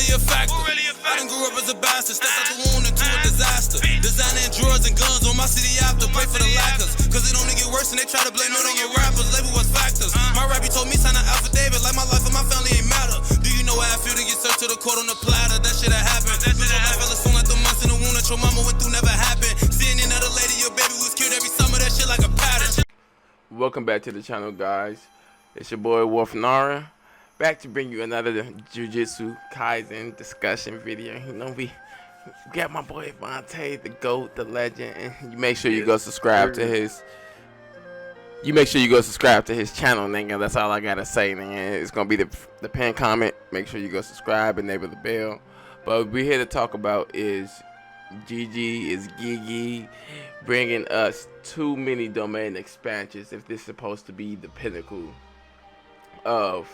really a factor? I done grew up as a bastard, stepped out the wound into a disaster. Designing drugs and guns on my city after, pray for the lackers. Cause it only get worse and they try to blame it on the rappers. Label was factors. My rappy told me sign an affidavit like my life and my family ain't matter. Do you know how I feel to get served to the court on the platter? That shit that happened. Lose your life, fell soon like the months in the wound that your mama went through never happened. Seeing another lady, your baby was killed every summer, that shit like a pattern. Welcome back to the channel, guys. It's your boy Wolf Nara, back to bring you another Jujutsu Kaisen discussion video. You know, we got my boy Vontae, the GOAT, the legend, and you make sure you go subscribe to his. You make sure you go subscribe to his channel, nigga. That's all I gotta say, nigga. It's gonna be the pinned comment. Make sure you go subscribe, enable the bell. But what we're here to talk about is GeGe bringing us too many domain expansions. If this is supposed to be the pinnacle of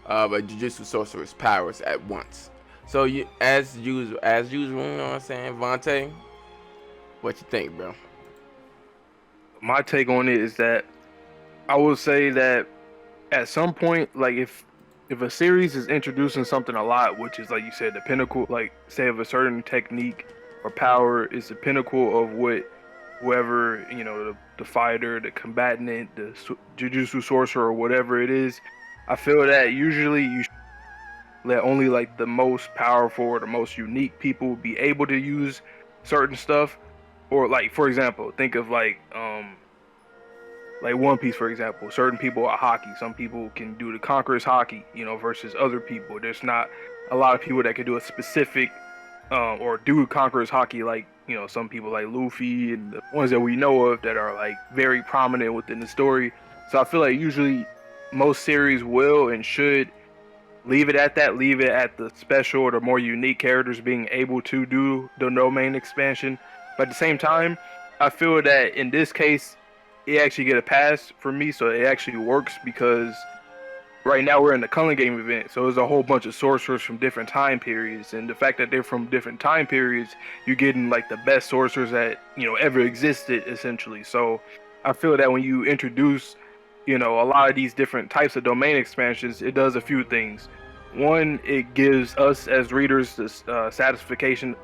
a Jujutsu sorcerer's powers at once. So you, as usual, you know what I'm saying, Vontae, what you think, bro? My take on it is that I will say that at some point, like if a series is introducing something a lot, which is like you said, the pinnacle, like say of a certain technique or power is the pinnacle of what whoever, you know, the fighter, the combatant, the Jujutsu sorcerer or whatever it is, I feel that usually you should let only like the most powerful or the most unique people be able to use certain stuff. Or like, for example, think of like One Piece, for example. Certain people are hockey. Some people can do the Conqueror's hockey, you know, versus other people. There's not a lot of people that can do a specific or do Conqueror's hockey like, you know, some people like Luffy and the ones that we know of that are like very prominent within the story. So I feel like usually most series will and should leave it at that, leave it at the special or the more unique characters being able to do the domain expansion. But at the same time, I feel that in this case, it actually get a pass for me, so it actually works because right now we're in the Culling game event, so there's a whole bunch of sorcerers from different time periods, and the fact that they're from different time periods, you're getting like the best sorcerers that, you know, ever existed essentially. So I feel that when you introduce, you know, a lot of these different types of domain expansions, it does a few things. One, it gives us as readers this satisfaction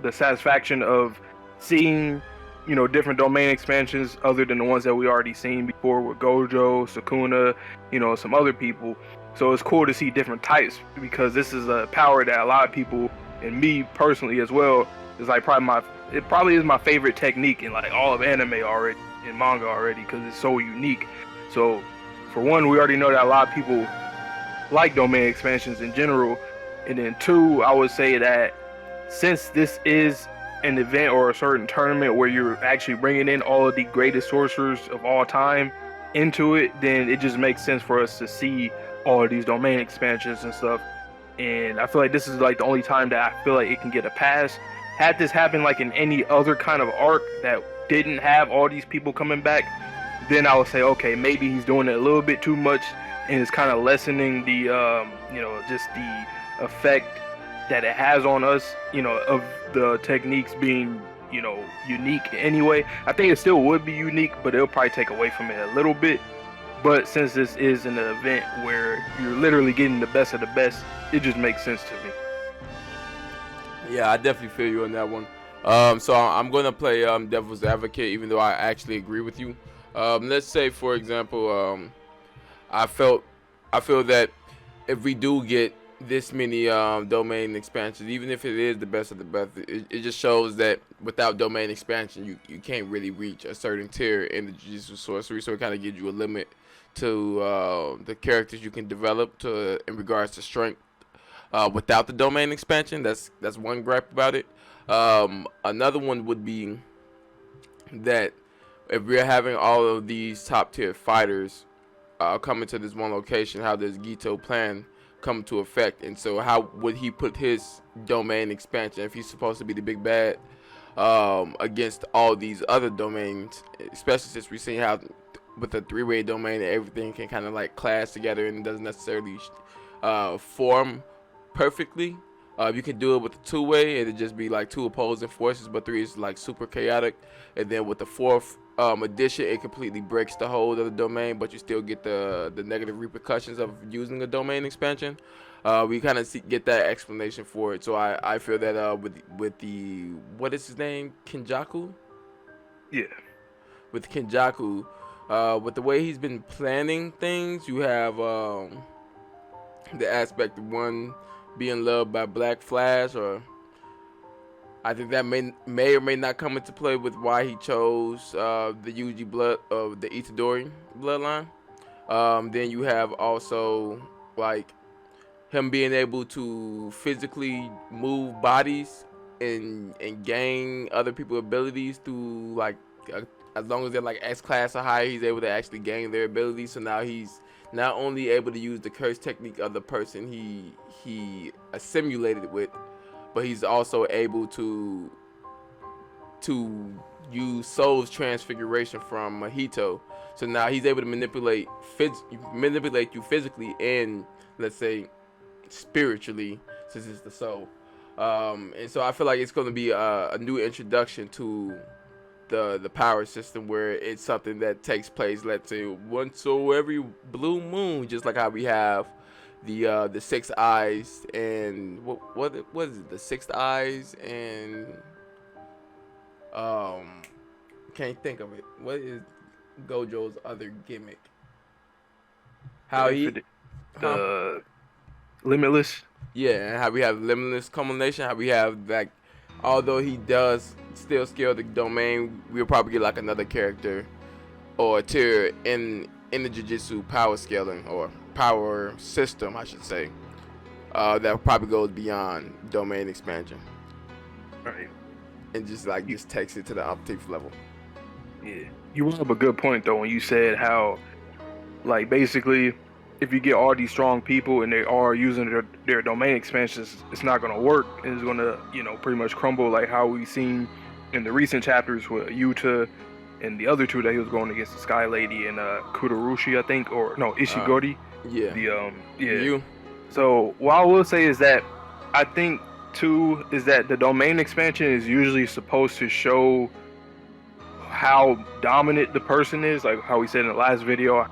of seeing, you know, different domain expansions other than the ones that we already seen before with Gojo, Sukuna, you know, some other people. So it's cool to see different types because this is a power that a lot of people, and me personally as well, is like it probably is my favorite technique in like all of anime already, in manga already, because it's so unique. So for one, we already know that a lot of people like domain expansions in general, and then two, I would say that since this is an event or a certain tournament where you're actually bringing in all of the greatest sorcerers of all time into it, then it just makes sense for us to see all of these domain expansions and stuff. And I feel like this is like the only time that I feel like it can get a pass. Had this happened like in any other kind of arc that didn't have all these people coming back, then I would say, okay, maybe he's doing it a little bit too much and it's kind of lessening the you know, just the effect that it has on us, you know, of the techniques being, you know, unique anyway. I think it still would be unique, but it'll probably take away from it a little bit. But since this is an event where you're literally getting the best of the best, it just makes sense to me. Yeah, I definitely feel you on that one. So I'm gonna play devil's advocate, even though I actually agree with you. Let's say, for example, I feel that if we do get this many domain expansions, even if it is the best of the best, it just shows that without domain expansion, you can't really reach a certain tier in the Jujutsu sorcery. So it kind of gives you a limit to the characters you can develop in regards to strength without the domain expansion. That's one gripe about it. Another one would be that if we're having all of these top tier fighters coming to this one location, how does Gito plan come to effect? And so how would he put his domain expansion if he's supposed to be the big bad against all these other domains, especially since we've seen how with the three-way domain everything can kind of like clash together and it doesn't necessarily form perfectly. You can do it with the two-way, it'd just be like two opposing forces, but three is like super chaotic. And then with the fourth addition, it completely breaks the hold of the domain, but you still get the negative repercussions of using a domain expansion. We kind of get that explanation for it. So I feel that with the, what is his name, Kenjaku? Yeah. With Kenjaku, with the way he's been planning things, you have the aspect of one being loved by Black Flash, or I think that may or may not come into play with why he chose the yuji blood of the Itadori bloodline. Then you have also like him being able to physically move bodies and gain other people's abilities through like as long as they're like S class or higher, he's able to actually gain their abilities. So now he's not only able to use the curse technique of the person he assimilated with, but he's also able to use Soul's transfiguration from Mahito. So now he's able to manipulate you physically and, let's say, spiritually, since it's the soul. And so I feel like it's going to be a new introduction to the power system, where it's something that takes place, let's say, once or every blue moon, just like how we have the six eyes and what is it, the sixth eyes and can't think of it. What is Gojo's other gimmick? How he the limitless. Yeah, and how we have limitless culmination. How we have like, although he does still scale the domain, we'll probably get like another character or a tier in the Jujutsu power scaling or power system, I should say, that probably goes beyond domain expansion. Right. And just takes it to the umpteenth level. Yeah, you brought up a good point though when you said how, like, basically, if you get all these strong people and they are using their domain expansions, it's not gonna work, and it's gonna, pretty much crumble, like how we've seen in the recent chapters with Yuta and the other two that he was going against, the Sky Lady and Kudorushi, I think, or no, Ishigori. You. So what I will say is that I think too is that the domain expansion is usually supposed to show how dominant the person is, like how we said in the last video,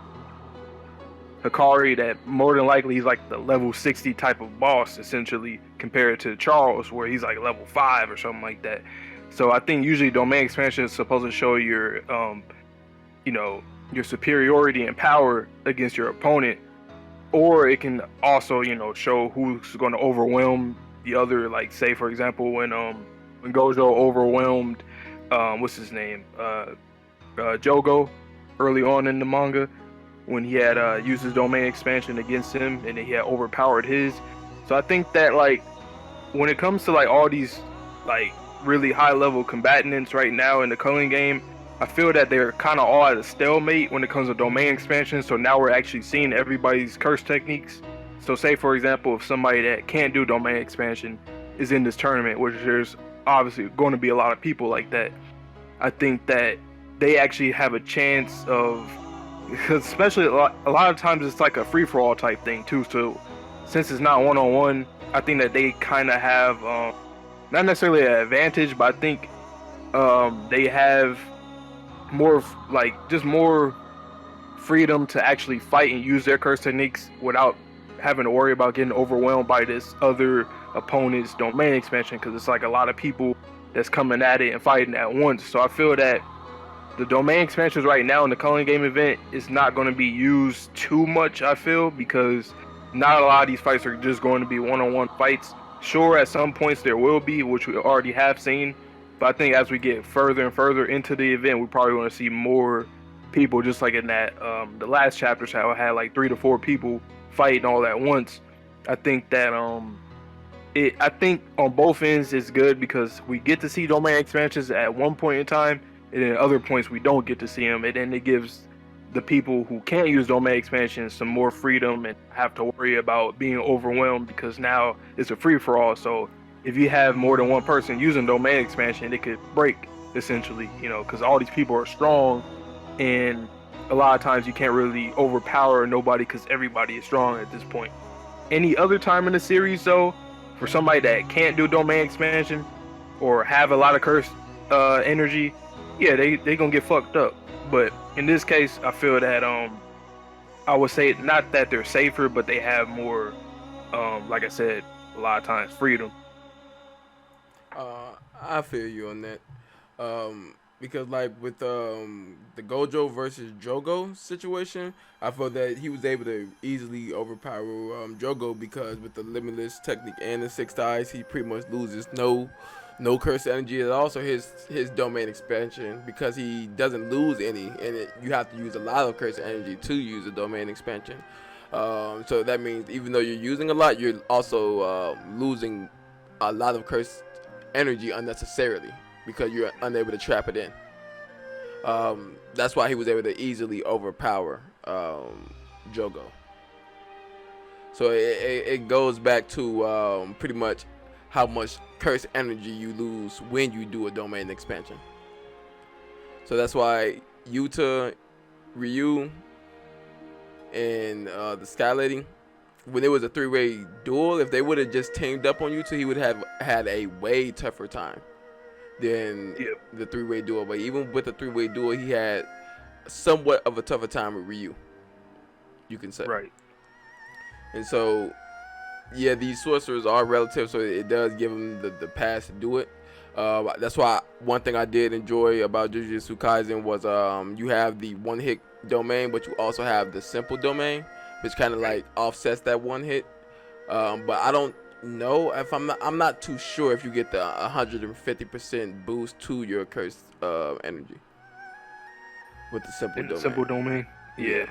Hikari, that more than likely he's like the level 60 type of boss essentially, compared to Charles where he's like level 5 or something like that. So I think usually domain expansion is supposed to show your your superiority and power against your opponent, or it can also show who's going to overwhelm the other. Like, say for example when Gojo overwhelmed what's his name, Jogo, early on in the manga, when he had used his domain expansion against him and he had overpowered his. So I think that, like, when it comes to like all these like really high level combatants right now in the Culling game, I feel that they're kind of all at a stalemate when it comes to domain expansion. So now we're actually seeing everybody's curse techniques. So say for example, if somebody that can't do domain expansion is in this tournament, which there's obviously going to be a lot of people like that, I think that they actually have a chance of, because especially a lot of times it's like a free-for-all type thing too. So since it's not one-on-one, I think that they kind of have not necessarily an advantage, but I think they have more more freedom to actually fight and use their curse techniques without having to worry about getting overwhelmed by this other opponent's domain expansion, because it's like a lot of people that's coming at it and fighting at once. So I feel that the domain expansions right now in the Culling game event is not going to be used too much, I feel, because not a lot of these fights are just going to be one-on-one fights. Sure, at some points there will be, which we already have seen, but I think as we get further and further into the event, we probably want to see more people, just like in that the last chapters, how it had like 3 to 4 people fighting all at once. I think that I think on both ends it's good, because we get to see domain expansions at one point in time, and then at other points we don't get to see them, and then it gives the people who can't use domain expansions some more freedom and have to worry about being overwhelmed, because now it's a free-for-all. So if you have more than one person using domain expansion, it could break essentially, because all these people are strong, and a lot of times you can't really overpower nobody because everybody is strong at this point. Any other time in the series though, for somebody that can't do domain expansion or have a lot of curse energy, yeah, they gonna get fucked up. But in this case, I feel that I would say not that they're safer, but they have more like I said, a lot of times freedom. I feel you on that. Because like with the Gojo versus Jogo situation, I felt that he was able to easily overpower Jogo because with the limitless technique and the six eyes, he pretty much loses no curse energy. And also his domain expansion because he doesn't lose any, and you have to use a lot of curse energy to use a domain expansion. So that means even though you're using a lot, you're also losing a lot of curse energy unnecessarily because you're unable to trap it in. That's why he was able to easily overpower Jogo. So it goes back to pretty much how much curse energy you lose when you do a domain expansion. So that's why Yuta, Ryu, and the Sky Lady, when it was a three-way duel, if they would have just teamed up on Yuta, he would have had a way tougher time than the three-way duel. But even with the three-way duel, he had somewhat of a tougher time with Ryu, you can say. Right. And so, yeah, these sorcerers are relative, so it does give him the pass to do it. That's why one thing I did enjoy about Jujutsu Kaisen was you have the one-hit domain, but you also have the simple domain, which kind of like offsets that one hit. But I don't know if I'm not too sure if you get the 150% boost to your cursed energy with the simple domain. Simple domain, yeah.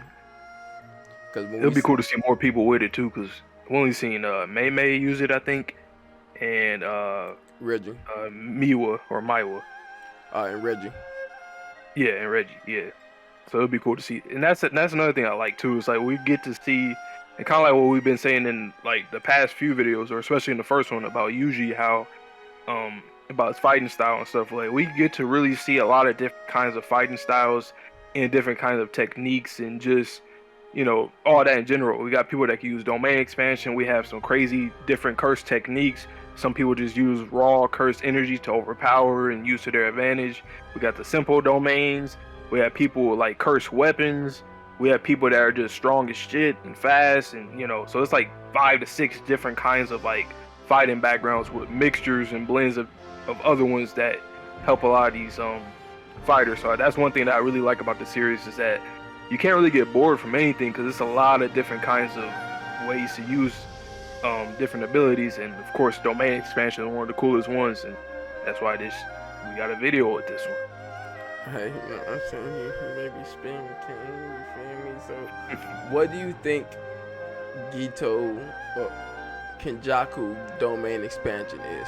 Because it'll be cool to see more people with it too. Because we've only seen Mei use it, I think, and Reggie, Miwa or Maiwa, and Reggie. Yeah, and Reggie, yeah. So it'll be cool to see, and that's another thing I like too. It's like we get to see, and kind of like what we've been saying in like the past few videos, or especially in the first one about Yuji, how about his fighting style and stuff. Like we get to really see a lot of different kinds of fighting styles and different kinds of techniques, and just all that in general. We got people that can use domain expansion. We have some crazy different curse techniques. Some people just use raw curse energy to overpower and use to their advantage. We got the simple domains. We have people like curse weapons. We have people that are just strong as shit and fast, and so it's like 5 to 6 different kinds of like fighting backgrounds with mixtures and blends of other ones that help a lot of these fighters. So that's one thing that I really like about the series, is that you can't really get bored from anything because it's a lot of different kinds of ways to use different abilities, and of course domain expansion is one of the coolest ones, and that's why we got a video with this one. Hey, I'm saying you maybe spin king, you feel me? So, what do you think Gito or Kenjaku domain expansion is?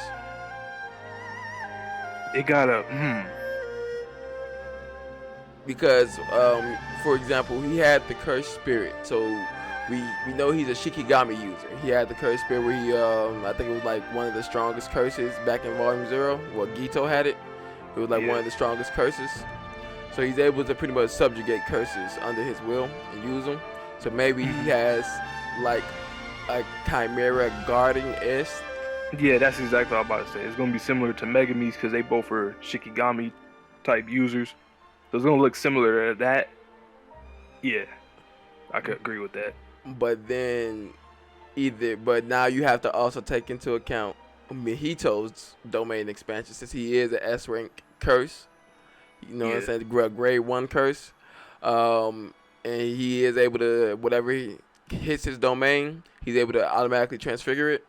It got because, for example, he had the cursed spirit, so we know he's a Shikigami user. He had the cursed spirit where he, I think it was like one of the strongest curses back in Volume 0. Well, Gito had it. It was like one of the strongest curses. So he's able to pretty much subjugate curses under his will and use them. So maybe he has like a Chimera guarding-ish. Yeah, that's exactly what I was about to say. It's going to be similar to Megumi's because they both are Shikigami type users. So it's going to look similar to that. Yeah, I could agree with that. But then but now you have to also take into account Mihito's domain expansion, since he is an S rank curse. What I'm saying? Grade 1 curse. And he is able to, whatever he hits his domain, he's able to automatically transfigure it.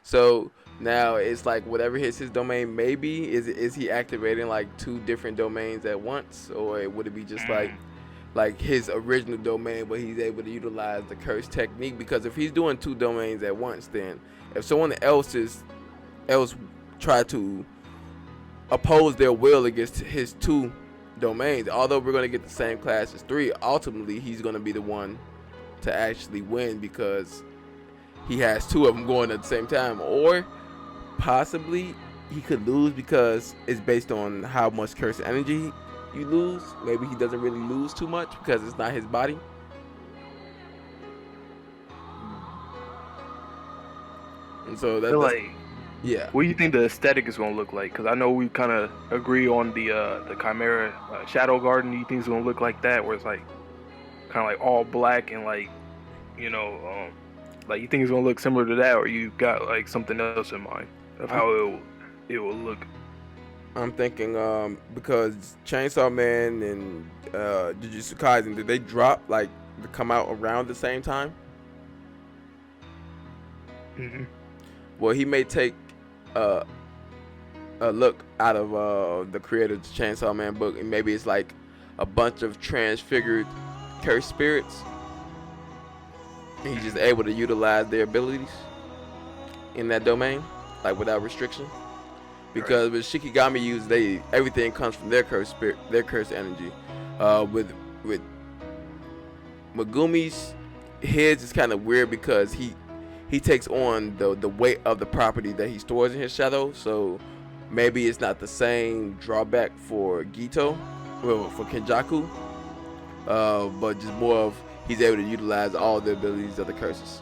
So now it's like whatever hits his domain, maybe is he activating like 2 different domains at once, or would it be just like his original domain, but he's able to utilize the curse technique? Because if he's doing 2 domains at once, then if someone else try to oppose their will against his 2 domains, although we're going to get the same class as 3, ultimately he's going to be the one to actually win because he has 2 of them going at the same time. Or possibly he could lose because it's based on how much curse energy you lose. Maybe he doesn't really lose too much because it's not his body. And so that's like, yeah. What do you think the aesthetic is going to look like? Because I know we kind of agree on the Chimera Shadow Garden. Do you think it's going to look like that, where it's like kind of like all black and like Like, you think it's gonna look similar to that, or you got like something else in mind of how it will look? I'm thinking because Chainsaw Man and Jujutsu Kaisen, did they drop like to come out around the same time? Mm-hmm. Well, he may take a look out of the creator's Chainsaw Man book, and maybe it's like a bunch of transfigured cursed spirits, and he's just able to utilize their abilities in that domain, like without restriction. Because with Shikigami use, everything comes from their cursed spirit, their cursed energy. With Megumi's, his is kind of weird because he takes on the weight of the property that he stores in his shadow. So maybe it's not the same drawback for Gito, well, for Kenjaku, but just more of he's able to utilize all the abilities of the curses.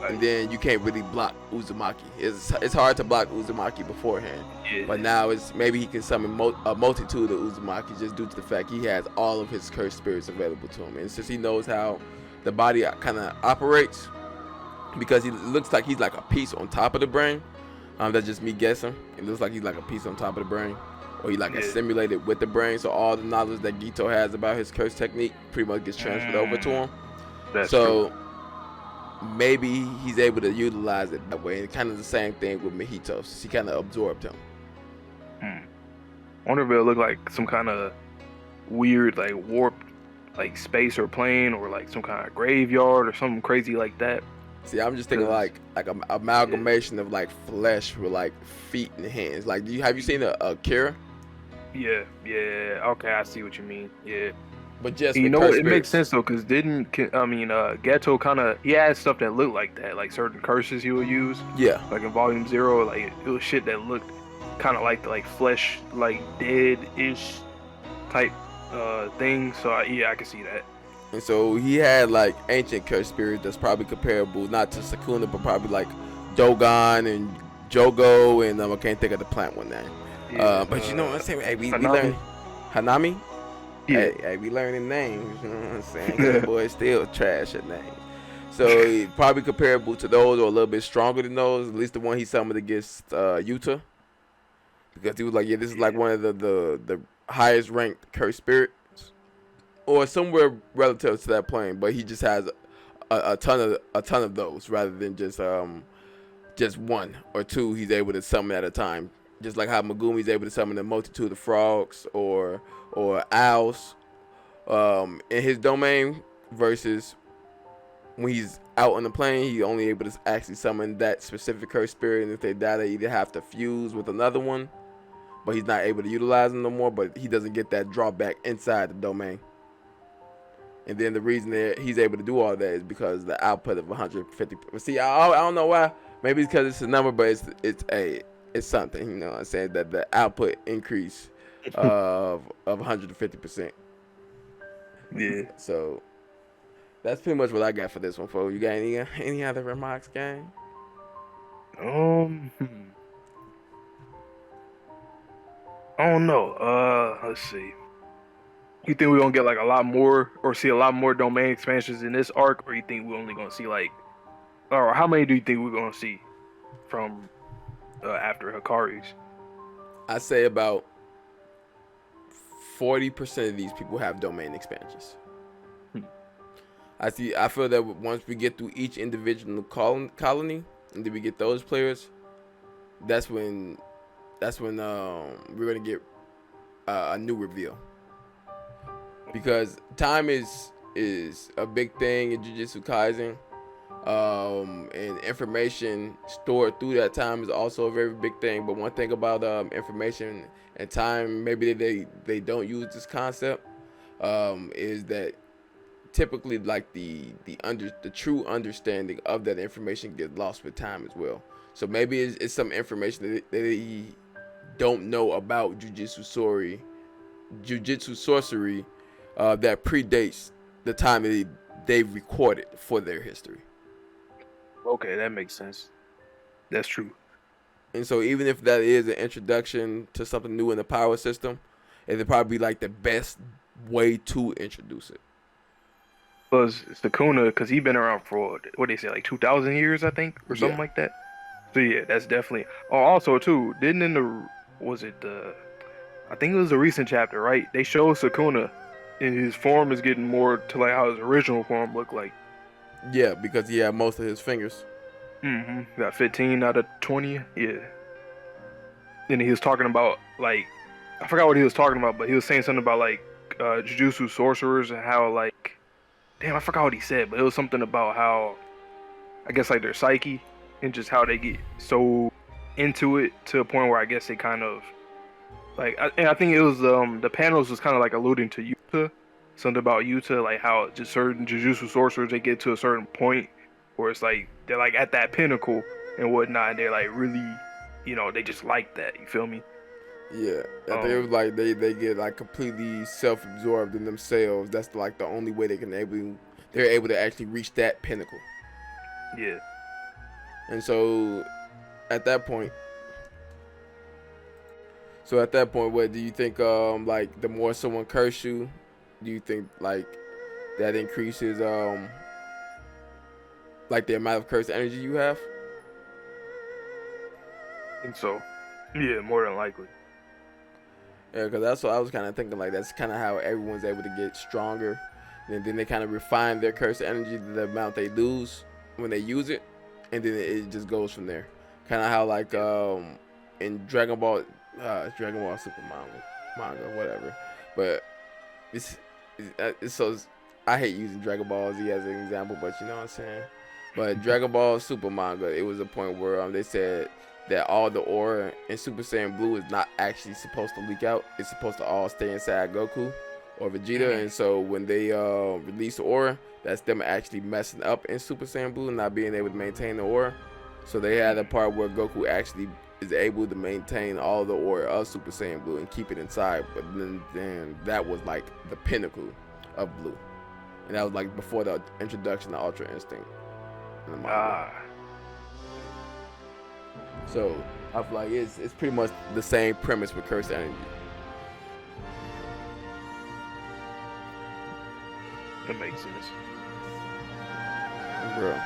And then you can't really block Uzumaki. It's hard to block Uzumaki beforehand. Yeah. But now it's maybe he can summon a multitude of Uzumaki just due to the fact he has all of his cursed spirits available to him. And since he knows how the body kind of operates, because he looks like he's like a piece on top of the brain. That's just me guessing. It looks like he's like a piece on top of the brain, or he like assimilated with the brain. So all the knowledge that Gito has about his curse technique pretty much gets transferred over to him. That's true. Maybe he's able to utilize it that way. And kind of the same thing with Mahito, since he kind of absorbed him. I wonder if it'll look like some kind of weird, like warped, like space or plane, or like some kind of graveyard or something crazy like that. See, I'm just thinking like an amalgamation of like flesh with like feet and hands. Like, have you seen a Akira? Yeah. Okay, I see what you mean. Yeah. But just you know what, it makes sense though, because Gato kind of, he had stuff that looked like that, like certain curses he would use. Yeah. Like in Volume 0, like it was shit that looked kind of like the like flesh, like dead-ish type thing. So I can see that. And so he had like ancient curse spirits that's probably comparable, not to Sukuna, but probably like Dogon and Jogo, and I can't think of the plant one name. Yeah, but you know what I'm saying? Hey, we learned Hanami. Yeah. Hey, we learning names. You know what I'm saying? That boy still trash at names. So he probably comparable to those, or a little bit stronger than those. At least the one he summoned against Yuta, because he was like, yeah, this is like one of the highest ranked cursed spirits, or somewhere relative to that plane. But he just has a ton of those, rather than just one or two he's able to summon at a time. Just like how Megumi's able to summon a multitude of frogs or owls in his domain, versus when he's out on the plane, he's only able to actually summon that specific cursed spirit, and if they die, they either have to fuse with another one, but he's not able to utilize them no more, but he doesn't get that drawback inside the domain. And then the reason that he's able to do all that is because the output of 150. See, I don't know why. Maybe it's because it's a number, but it's something, you know what I'm saying, that the output increase of 150%. Yeah. So that's pretty much what I got for this one, folks. You got any other remarks, gang? I don't know. Let's see. You think we're gonna get like a lot more, or see a lot more domain expansions in this arc, or you think we're only gonna see like, or how many do you think we're gonna see from after Hikari's? I say about 40% of these people have domain expansions. I feel that once we get through each individual colony, and then we get those players, that's when we're gonna get a new reveal. Because time is a big thing in Jujutsu Kaisen, and information stored through that time is also a very big thing. But one thing about information and time, maybe they don't use this concept, is that typically like the true understanding of that information gets lost with time as well. So maybe it's some information that they don't know about Jujutsu sorcery that predates the time that they've recorded for their history. Okay, that makes sense. That's true. And so even if that is an introduction to something new in the power system, it'd probably be like the best way to introduce it. was Sukuna, because he been around for what they say, like 2,000 years, I think, or something like that. So yeah, that's definitely. Oh, also too, didn't in the was it the? I think it was a recent chapter, right? They showed Sukuna, and his form is getting more to like how his original form looked like. Yeah, because he had most of his fingers. Got 15 out of 20. Yeah. And he was talking about like, I forgot what he was talking about, but he was saying something about like Jujutsu sorcerrors and how like, damn, I forgot what he said, but it was something about how, I guess like their psyche and just how they get so into it to a point where I guess they kind of like, and I think it was the panels was kind of like alluding to Yuta, something about Yuta, like how just certain Jujutsu sorcerers they get to a certain point where it's like they're like at that pinnacle and whatnot, and they're like really, they just like that. You feel me? Yeah, I think it was like they get like completely self-absorbed in themselves. That's like the only way they're able to actually reach that pinnacle. Yeah. And so at that point, what do you think? Like the more someone curse you, do you think like that increases like the amount of cursed energy you have? I think so. Yeah, more than likely. Yeah, because that's what I was kind of thinking. Like that's kind of how everyone's able to get stronger, and then they kind of refine their cursed energy to the amount they lose when they use it, and then it just goes from there. Kind of how like in Dragon Ball Super manga, whatever. But it's so I hate using Dragon Ball Z as an example, but you know what I'm saying. But Dragon Ball Super manga, it was a point where they said that all the aura in Super Saiyan Blue is not actually supposed to leak out. It's supposed to all stay inside Goku or Vegeta. And so when they release the aura, that's them actually messing up in Super Saiyan Blue and not being able to maintain the aura. So they had a part where Goku actually is able to maintain all the aura of Super Saiyan Blue and keep it inside. But then that was like the pinnacle of Blue. And that was like before the introduction of Ultra Instinct. So I feel like it's pretty much the same premise with cursed energy. That makes sense. Bro,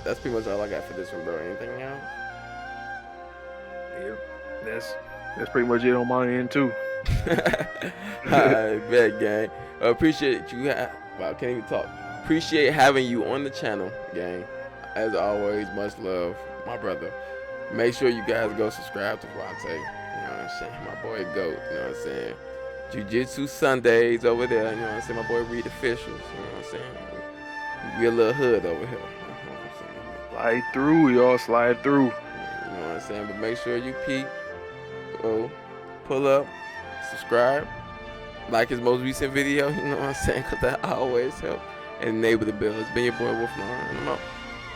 that's pretty much all I got for this one, bro. Anything else? Yeah, that's pretty much it on my end too. Alright, bet, gang. Appreciate you. Wow, can't even talk. Appreciate having you on the channel, gang. As always, much love, my brother. Make sure you guys go subscribe to Vontae. You know what I'm saying? My boy Goat. You know what I'm saying? Jujutsu Sundays over there. You know what I'm saying? My boy Reed Officials. You know what I'm saying? We a little hood over here. You know what I'm saying? Slide through, y'all. Slide through. You know what I'm saying? But make sure you peek, go, pull up, subscribe, like his most recent video. You know what I'm saying? Because that always helps. And enable the bell. It's been your boy Wolf, and I'm out.